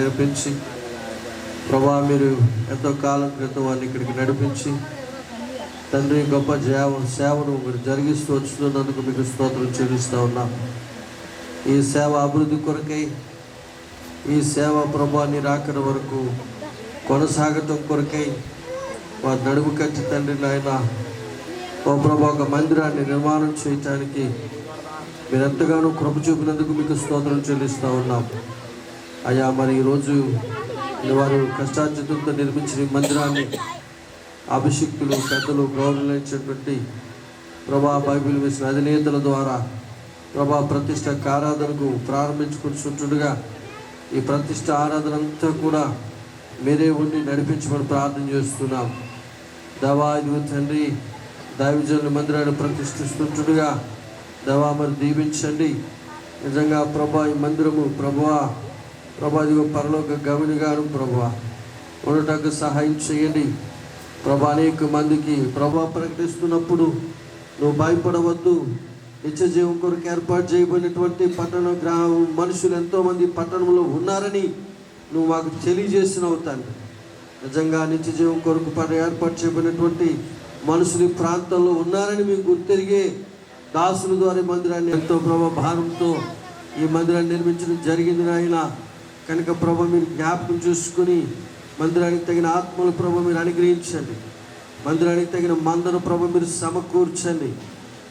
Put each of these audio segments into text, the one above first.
ప్రేరేపించి ప్రభా మీరు ఎంతో కాలం క్రితం వారిని ఇక్కడికి నడిపించి తండ్రి గొప్ప సేవను మీరు జరిగిస్తూ వచ్చినందుకు మీకు స్తోత్రం చెల్లిస్తూ ఉన్నాం. ఈ సేవ అభివృద్ధి కొరకై, ఈ సేవ ప్రభా నిరాకరణ వరకు కొనసాగటం కొరకై వారి నడుము కట్టి తండ్రి నాయన ఓ ప్రభా ఒక మందిరాన్ని నిర్మాణం చేయటానికి మీరు ఎంతగానో కృప చూపినందుకు మీకు స్తోత్రం చెల్లిస్తూ ఉన్నాం అయ్యా. మరి ఈరోజు వారు కష్టార్జితంతో నిర్మించిన ఈ మందిరాన్ని అభిషిక్తులు పెద్దలు గౌరవించినటువంటి ప్రభా బైబిల్ వేసిన అధినేతల ద్వారా ప్రభా ప్రతిష్ట ఆరాధనకు ప్రారంభించుకుంటుండగా ఈ ప్రతిష్ట ఆరాధన అంతా కూడా మీరే ఉండి నడిపించమని ప్రార్థన చేస్తున్నాం. దేవాది తండ్రి దైవజనుల మందిరాన్ని ప్రతిష్ఠిస్తుండగా దేవా మరి దీవించండి. నిజంగా ప్రభా ఈ మందిరము ప్రభా ఇదిగో పరలోక గమనిగాను ప్రభా ఉండటానికి సహాయం చేయండి ప్రభా. అనేక మందికి ప్రభా ప్రకటిస్తున్నప్పుడు నువ్వు భయపడవద్దు, నిత్య జీవం కొరకు ఏర్పాటు చేయబడినటువంటి పట్టణ గ్రామం మనుషులు ఎంతోమంది పట్టణంలో ఉన్నారని నువ్వు మాకు తెలియజేసినవు తండ్రి. నిజంగా నిత్య జీవం కొరకు ఏర్పాటు చేయబడినటువంటి మనుషులు ఈ ప్రాంతంలో ఉన్నారని మీకు గుర్తెరిగే దాసుల ద్వారా మందిరాన్ని ఎంతో ప్రభా భారంతో ఈ మందిరాన్ని నిర్మించడం జరిగింది నాయన. కనుక ప్రభా మీరు జ్ఞాపకం చూసుకుని మందిరానికి తగిన ఆత్మల ప్రభా మీరు అనుగ్రహించండి. మందిరానికి తగిన మందను ప్రభా మీరు సమకూర్చండి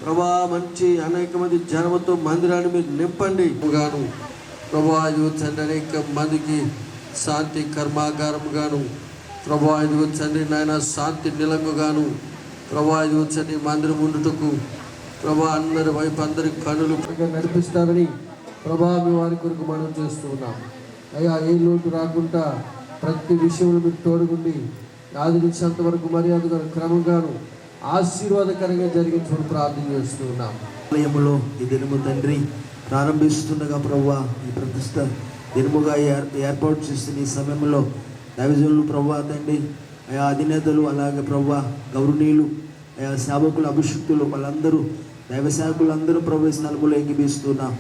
ప్రభా. మంచి అనేక మంది జనముతో మందిరాన్ని మీరు నింపండి గాను ప్రభా. తండ్రి అనేక మందికి శాంతి కర్మాగారముగాను ప్రభా ఇదిగో తండ్రి నాయన శాంతి నిలంగుగాను ప్రభా ఇదిగో తండ్రి మందిరం ఉండుటకు ప్రభా అందరి వైపు అందరి కనులు నడిపిస్తారని ప్రభా మీ వారి కొరకు మనం చేస్తూ ఉన్నాం అయ్యా. ఏ లోటు రాకుండా ప్రతి విషయంలో మీరు తోడుగుండి ఆదరించేంత వరకు మర్యాదగా క్రమంగాను ఆశీర్వాదకరంగా జరిగించమని ప్రార్థన చేస్తూ ఉన్నాం. ఆలయంలో ఈ దినము తండ్రి ప్రారంభిస్తుండగా ప్రభా ఈ ప్రతిష్ట దినముగా ఏర్పాటు చేస్తున్న ఈ సమయంలో దైవజనులు ప్రభా తండ్రి ఆయా అధినేతలు అలాగే ప్రభా గౌరవనీయులు ఆయా సేవకులు అభిషిక్తులు వాళ్ళందరూ దైవ సేవకులందరూ ప్రభు స్థలములో ఎగిపిస్తున్నాం.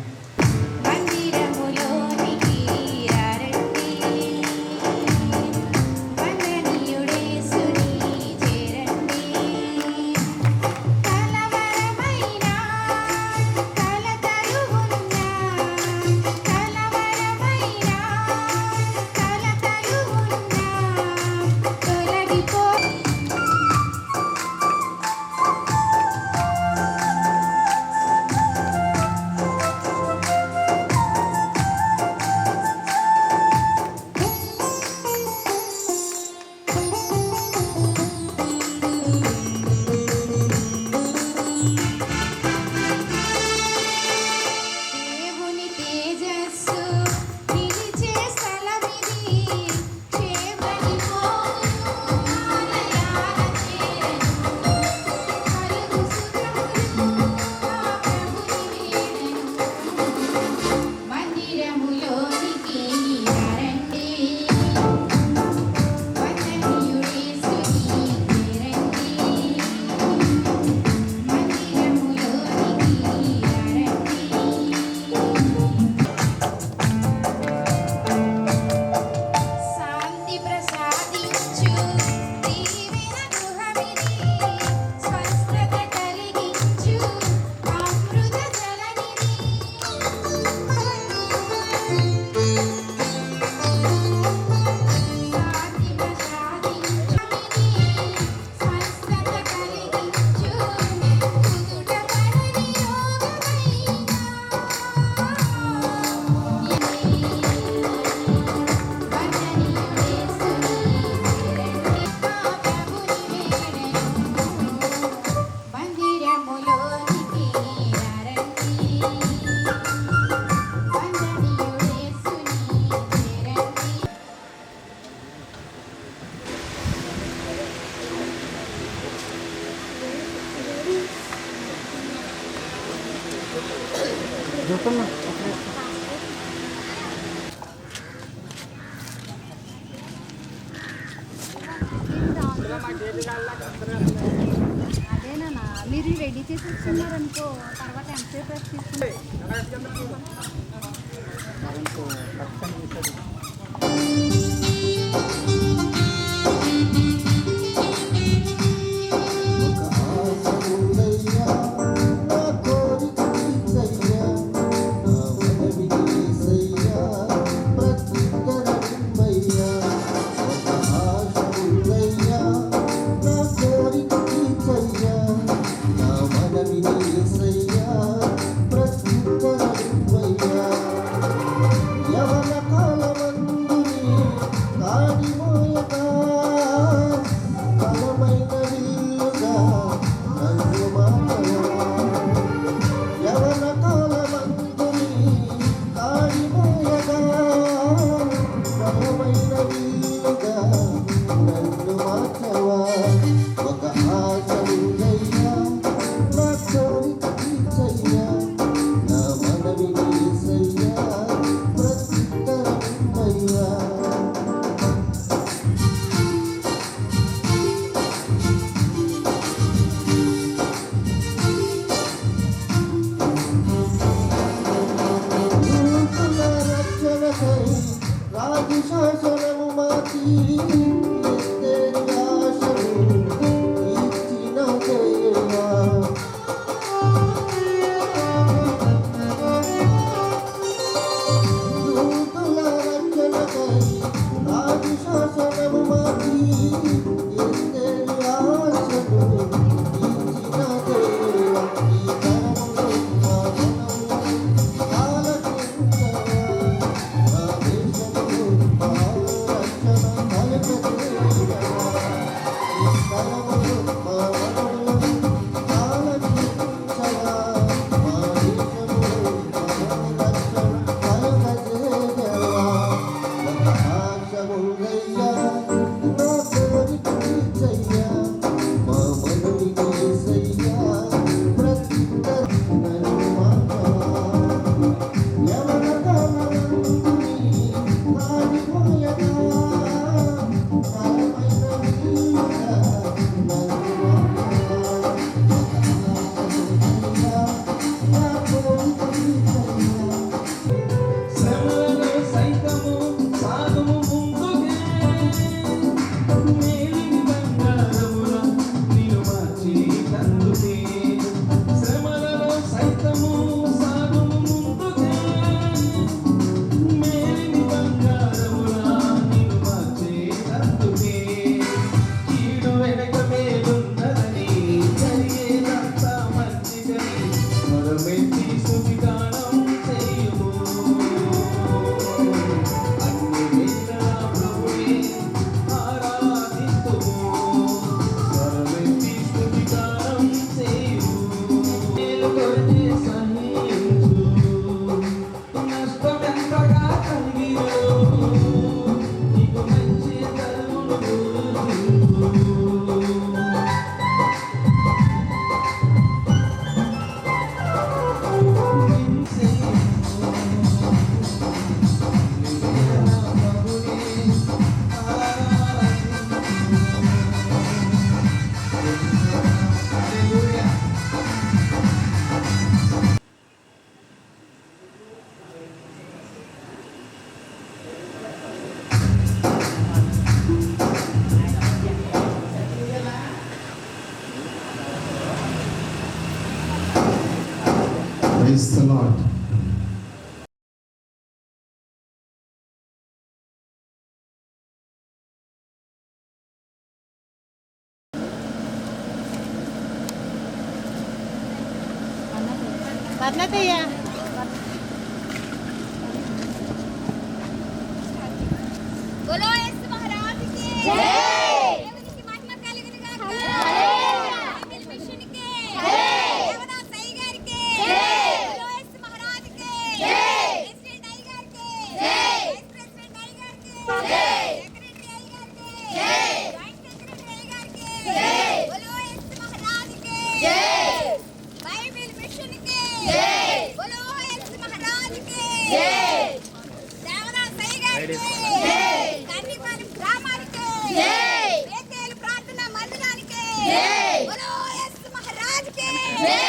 అదేనా మీరు రెడీ చేసి ఇస్తున్నారనుకో తర్వాత ఎంతసేపు రెస్ట్ తీసుకుంటారు. Praise the Lord. Barnataya. बोलो यीशु महाराज की जय। దేవునికి మహిమ కలుగును గాక। హల్లెలూయా। బైబిల్ మిషన్ కి జై। దేవదా సై గారికి జై। बोलो यीशु महाराज की जय। ప్రెసిడెంట్ అయ్య గారికి జై। వైస్ ప్రెసిడెంట్ అయ్య గారికి జై। సెక్రటరీ అయ్య గారికి జై। జాయింట్ సెక్రటరీ అయ్య గారికి జై। बोलो यीशु महाराज की जय। బైబిల్ మిషన్ కి జై। बोलो यीशु महाराज की जय। దేవదా సై గారికి జై। కన్నిపాలెం గ్రామానికి జై। బేతేలు ప్రార్థనా మందిరానికి జై। बोलो यीशु महाराज की जय।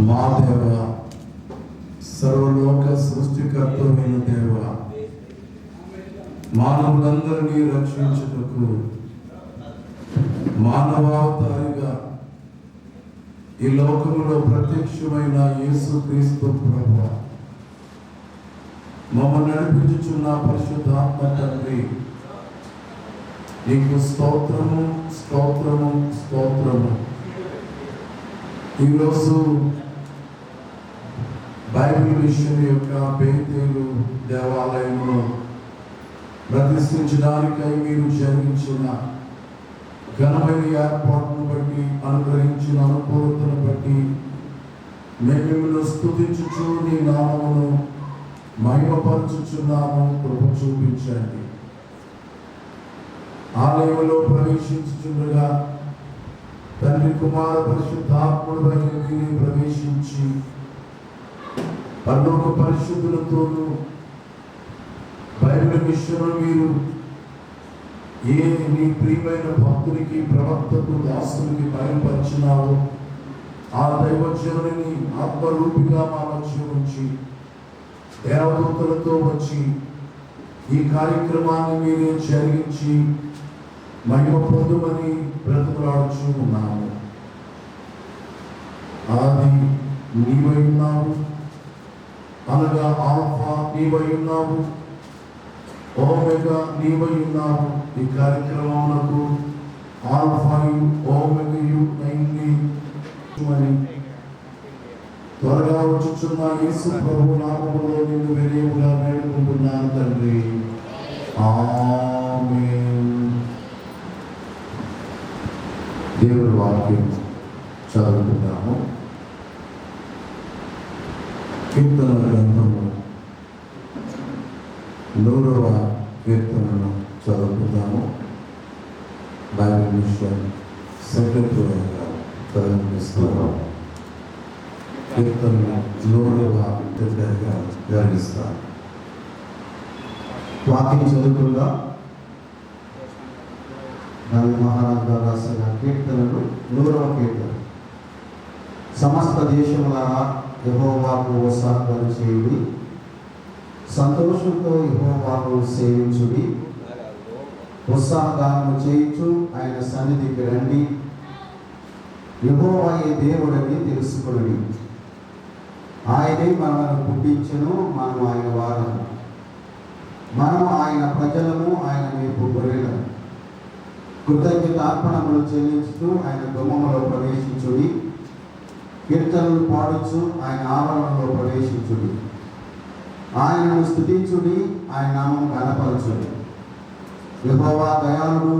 మా దేవ, సర్వలోక సృష్టికర్తమైన దేవ, మానవులందరినీ రక్షించుటకు మానవావతారిగా ఈ లోకములో ప్రత్యక్షమైన యేసుక్రీస్తు ప్రభువా, మమ్మల్ని నడిపించుచున్న పరిశుద్ధాత్మ తండ్రి, నీకు స్తోత్రము స్తోత్రము స్తోత్రము. ఈరోజు బైబిల్ మిషన్ యొక్క బేతేలు దేవాలయంలో ప్రతిష్ఠించడానికై మీరు జరిగించిన ఘనమైన ఏర్పాటును బట్టి, అనుగ్రహించిన అనుకూలతను బట్టి మేము మిమ్మల్ని స్తుతించుచు నీ నామమును మహిమపరచుచున్నాము. కృప చూపించండి. ఆలయంలో ప్రవేశించుచుండగా తండ్రి కుమార పరిశుద్ధాత్ముడు బయటికి ప్రవేశించి పరలోక పరిశుద్ధులతోనూ బైబిల్ మిషన్ మీరు ఏ నీ ప్రియమైన భక్తునికి, ప్రవక్తకు, దాసునికి బయలుపరిచినావు ఆ దైవజనుని ఆత్మరూపిగా మా మధ్య ఉంచి దేవదూతలతో వచ్చి ఈ కార్యక్రమాన్ని మీరే జరిగించి మహిమ పొందుమని బ్రతుకులాడుచూ ఉన్నాము. ఆది నీవై ఉన్నావు, అనగా ఆల్ఫా నీవై ఉన్నావు, ఓమెగా నీవై ఉన్నావు. ఈ కార్యక్రమములకు ఆల్ఫాయు ఓమెగయు నైని త్వరగా వచ్చుచున్న యేసు ప్రభు నామములో నిన్ను వినయముగా వేడుకుంటున్నాను తండ్రి. ఆమేన్. దేవుని వాక్యం చదువుకుందాము. కీర్తన గ్రంథము 100వ కీర్తనను చదువుకుందాము. బైబిల్ మిషన్ సెక్రటరీగా ప్రారంభిస్తున్నాము. కీర్తన 100వ కీర్తనగా జరిగిస్తాను. వాక్యం చదువుకుందా. దాని మహారాజు గారు రాసిన కీర్తనలు 100వ కీర్తన. సమస్త దేశములారా యెహోవాకు ఉత్సాహం చేయుడి, సంతోషంతో యెహోవాను సేవించుడి. ఉత్సాహగానము చేయించు ఆయన సన్నిధికి రండి. యెహోవాయే దేవుడని తెలుసుకొనుడి. ఆయనే మనల్ని పుట్టించెను, మనం ఆయన వారము. మనం ఆయన ప్రజలము, ఆయన వైపు గొర్రెలము. కృతజ్ఞతార్పణములు చెల్లించుతూ ఆయన గుమ్మములో ప్రవేశించుడి. కీర్తనలు పాడుచు ఆయన ఆవరణలో ప్రవేశించుడి. ఆయనను స్తుతించుడి, ఆయన నామం ఘనపరచుడి. యెహోవా దయాళుడు,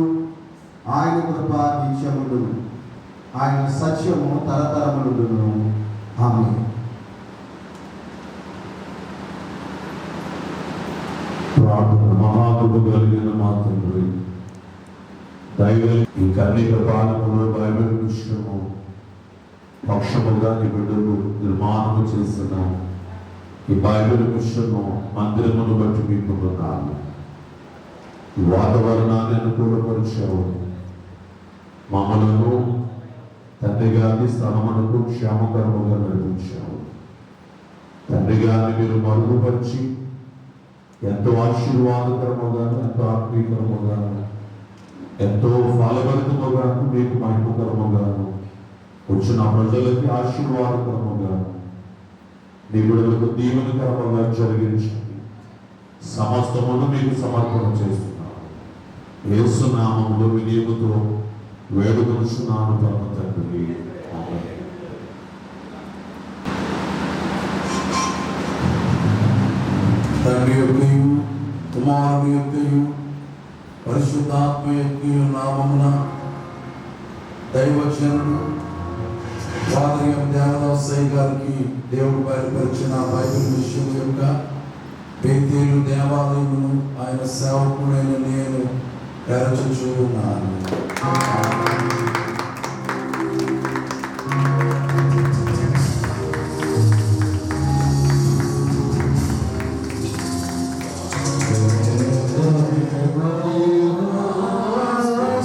ఆయన కృప నిత్యముండును, ఆయన సత్యము తరతరములుండును. ఆమేన్. ప్రార్థన. మహాకృప కలిగిన మా తండ్రి, దైవ ఈ కన్నిక పాలకులు బైబిల్ విషయము పక్షముగా నీ బిడ్డలు నిర్మాణము చేసిన ఈ బైబిల్ మిషను మందిరమును బట్టి మీకు వందనాలు. ఈ వాతావరణాన్ని అనుకూలపరిచావు. మమ్మలను తండ్రి గారిని స్థలమునకు క్షేమకరముగా నడిపించావు. తండ్రి గారిని మీరు మరుగుపరిచి ఎంతో ఆశీర్వాదకరముగాను, ఎంతో ఆత్మీయకరముగాను, ఎంతో ఫలభరితముగాను, మీకు మహిమకరముగాను, వచ్చిన ప్రజలకి ఆశీర్వాదకరముగాను, నీ బిడ్డలకు దీవెనకరముగా జరిగించండి. సమస్తమును మీకు సమర్పణ చేస్తున్నాను. యేసు నామములో వినియముతో వేడుకొనుచున్నాను పరమ తండ్రి. ఆమేన్. తండ్రి యొక్కయు కుమారుని యొక్కయు పరిశుద్ధాత్మ యొక్కయు నామమున దైవజనుడు వాదయం దేవదాసయ్య గారికి దేవుడు బయలుపరిచిన బైబిల్ విషయం యొక్క బేతేలు దేవాలయమును ఆయన సేవకుడైన నేను నెరవేర్చుచున్నాను.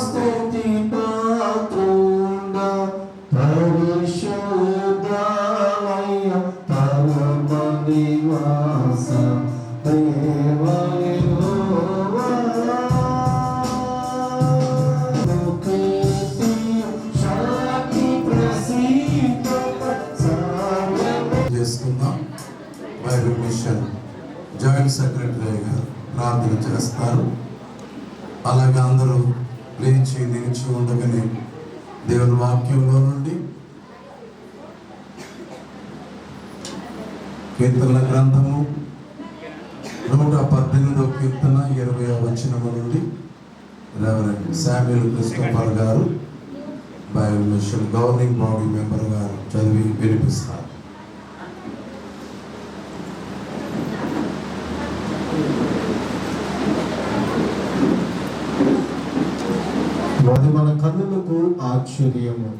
స్తుతి పాత్రుడా పరిశుద్ధ చేస్తారు. అలాగే అందరూ లేచి నిలిచి ఉండగానే దేవుని వాక్యంలో నుండి కీర్తనల గ్రంథము 118వ కీర్తన 20వ వచనము నుండి రెవరెండ్ శామ్యూల్ క్రిస్టోఫర్ గారు Bible mission governing body member గారు చదివి వినిపిస్తారు. అది మన కన్నులకు ఆశ్చర్యము.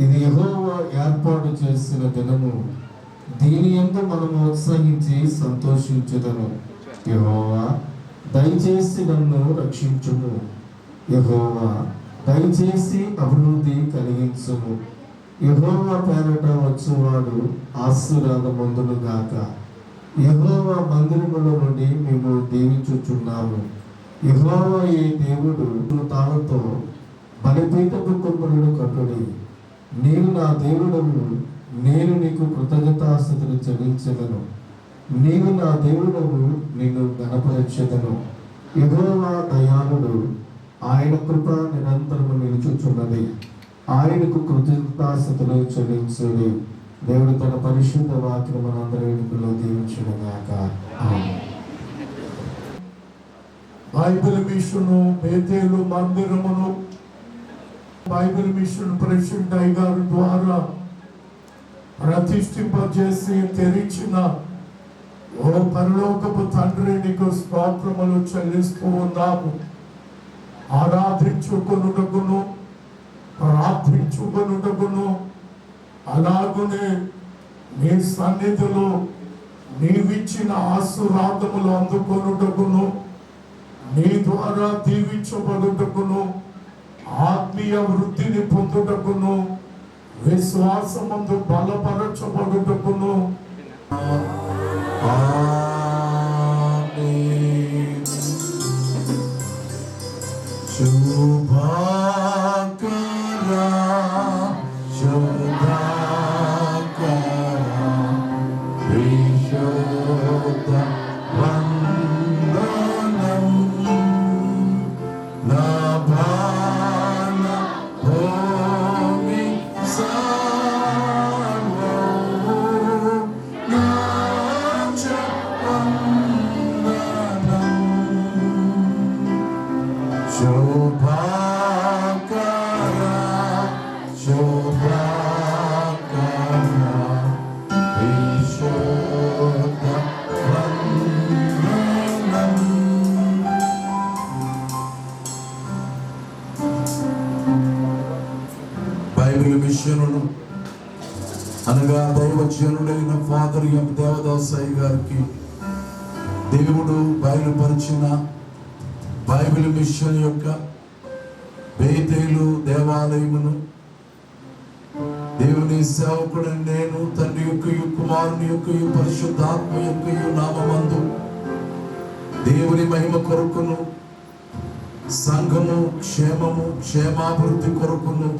ఇది యెహోవా ఏర్పాటు చేసిన దినము. దీని యందు మనము ఉత్సహించి సంతోషించుదము. యెహోవా దయచేసి నన్ను రక్షించుము. యెహోవా దయచేసి అభివృద్ధి కలిగించుము. యెహోవా పేరట వచ్చువాడు ఆశీర్వాదమందును గాక. యెహోవా మందిరములో నుండి మేము దీవించుచున్నాము. యెహోవా ఈ దేవుడు తాళతో బలిపీఠపు కొమ్మలను కట్టుడి. నీవు నా దేవుడను, నేను నీకు కృతజ్ఞతాస్తుతులు చెల్లించెదను. నీవు నా దేవుడను, నిన్ను గణపరచెదను. యెహోవా దయాళుడు, ఆయన కృప నిరంతరము నిలుచుచున్నది. ఆయనకు కృతజ్ఞతాస్తుతులు చెల్లించుడి. దేవుడు తన పరిశుద్ధ వాక్యం మనందరి వెనుకలో దీవించునుగాక. ఆమేన్. బైబిల్ మిషను బేతేలు మందిరమును బైబిల్ మిషన్ ప్రెసిడెంట్ గారి ద్వారా ప్రతిష్ఠింపజేసి తెరిచిన ఓ పరలోకపు తండ్రి, నీకు స్తోత్రములు చెల్లిస్తూ ఉన్నాము. ఆరాధించుకొనుటకును ప్రార్థించుకొనుటకును అలాగునే నీ సన్నిధిలో నీవిచ్చిన ఆశీర్వాదములు అందుకొనుటకును నీ ద్వారా దీవించబడుటకును ఆత్మీయ వృద్ధిని పొందుటకును విశ్వాసమందు బలపరచబడుటకును శుభాకరా శుభాకరా విశుద్ధ వందనం నా భాన భూమి సర్వము నాచ వందనం శుభాకరా శుభాకరా విశుద్ధ వందనం. బైబిల్ మిషనును అనగా దైవజనుడైన ఫాదర్ ఎం దేవదాసయ్య గారికి దేవుడు బయలుపరిచిన బైబిల్ మిషన్ యొక్క బేతేలు దేవాలయమును దేవుని సేవకుడు నేను తండ్రి యొక్క కుమారుని యొక్క పరిశుద్ధాత్మ యొక్క నామమందు దేవుని మహిమ కొరకును సంఘము క్షేమము క్షేమాభివృద్ధి కొరకును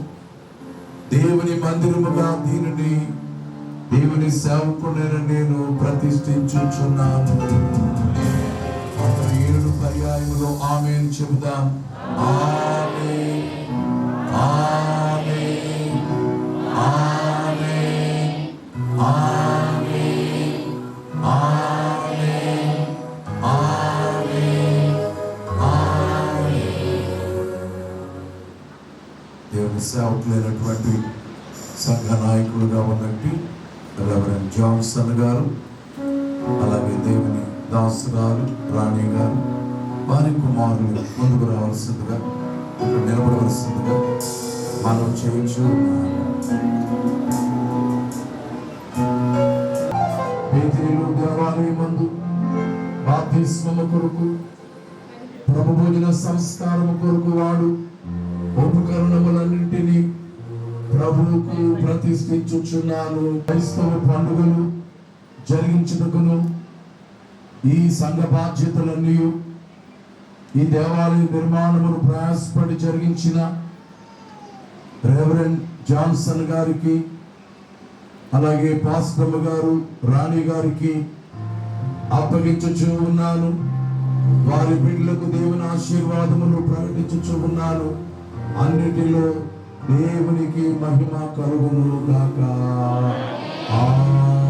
దేవుని మందిరముగా దీనిని దేవుని సేవకుడైన నేను ప్రతిష్ఠించుచున్నాను. 7 పర్యాయములో ఆమేన్ చెబుదాం. ఆమేన్ ఆమేన్ ఆమేన్ ఆమేన్ ఆమేన్ ఆమేన్ ఆమేన్. దేవుని సేవకులైనటువంటి సంఘ నాయకులుగా ఉన్నట్టు రెవరెండ్ జాన్సన్ గారు, అలాగే దేవుని దాసు గారు, రాణి గారు, వారి కుమారులు ముందుకు రావాల్సిందిగా, ఇక్కడ నిలబడవలసిందిగా మనం చేయించు. బేతేలు దేవాలయమందు బాప్తిస్మము కొరకు ప్రభు భోజన సంస్కారము కొరకు వాడు ఉపకరణములన్నింటినీ ప్రభువుకు ప్రతిష్ఠించుచున్నాను. క్రైస్తవ పండుగలు జరిగించుటకును ఈ సంఘ బాధ్యతలన్నీ ఈ దేవాలయ నిర్మాణమును ప్రయాసపడి జరిగించిన రెవరెండ్ జాన్సన్ గారికి, అలాగే పాస్టమ్మ గారు, రాణి గారికి అప్పగించుచూ ఉన్నాను. వారి బిడ్డలకు దేవుని ఆశీర్వాదములు ప్రకటించుచు ఉన్నాను. అన్నిటిలో దేవునికి మహిమ కలుగును గాక. ఆమేన్.